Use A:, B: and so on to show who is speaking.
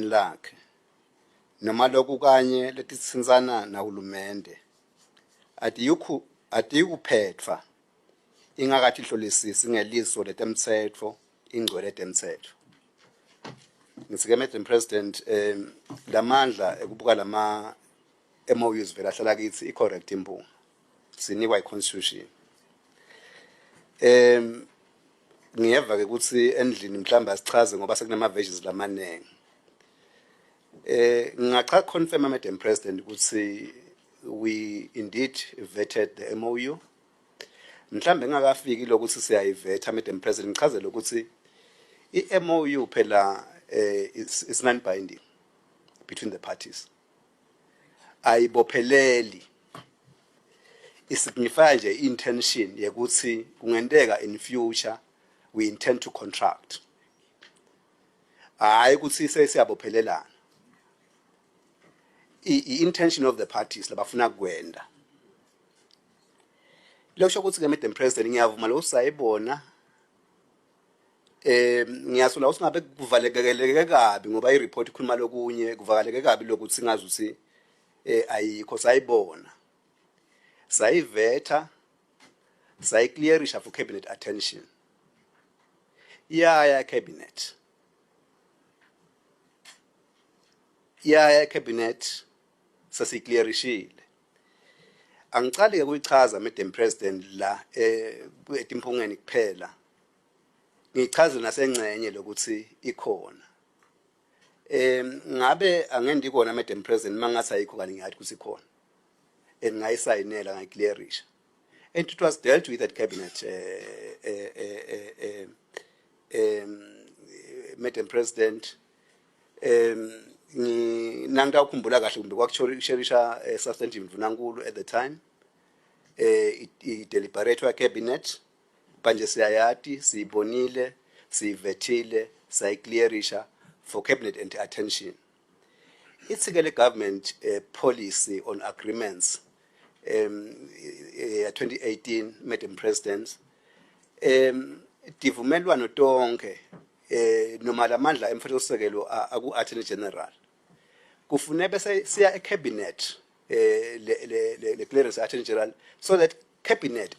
A: egameni lakhe noma lokhu kanye letitsintsana nahulumende atiyikuphepha ingakathi ihlolisisi ngeliso letemtsetfo ingcwele temtsetfo. Ngitsike Madam President lamandla ekubuka lama MOUs vela hlala kithi i-correct impunga sinikwa i-constitution. Ngiyeva ke ukuthi endlini mhlamba asichaze ngoba sekunama versions lamanengi. Ngacha confirm Madam President ukuthi we indeed vetted the MOU. Mhlambe ngakafiki lokuthi siyayivetha Madam President ngichazele ukuthi i-MOU phela is non-binding between the parties. Ayibopheleli isignify nje intention yokuthi kungenteka in future we intend to contract. Hayi ukuthi sesiyabophelelana. I-intention of the parties labafuna kwenda. Lokho ukuthi ke Madam President ngiyavuma lo sayibona ngiyasula usingabe kuvalekeke kabi ngoba i-report ikhuluma lokunye kuvakaleke kabi lokuthi ngazi ukuthi ayikho sayibona sayivetha sayiclearisha for cabinet attention ya cabinet sasiclearishile. Angicali ke kuyichaza Madam President la etimpungeni kuphela ngichaze nasengcenye lokuthi ikhona ngabe angendi kona Madam President mangathi ayikho kani ngiyathi ukuthi ikhona ngayisayinela ngayiclearisha and it was dealt with at cabinet Madam President nangita ukhumbula kahle kumbe kwakusherisha substantive mvunankulu at the time i-deliberate cabinet manje siyayati siyibonile siyivethile sayiclearisha for cabinet and attention. It's a government policy on agreements 2018 Madam President divumelwano tonke noma lamandla emfethosisekelo aku Attorney General kufune bese siya ecabinet le clearance Attorney General so that cabinet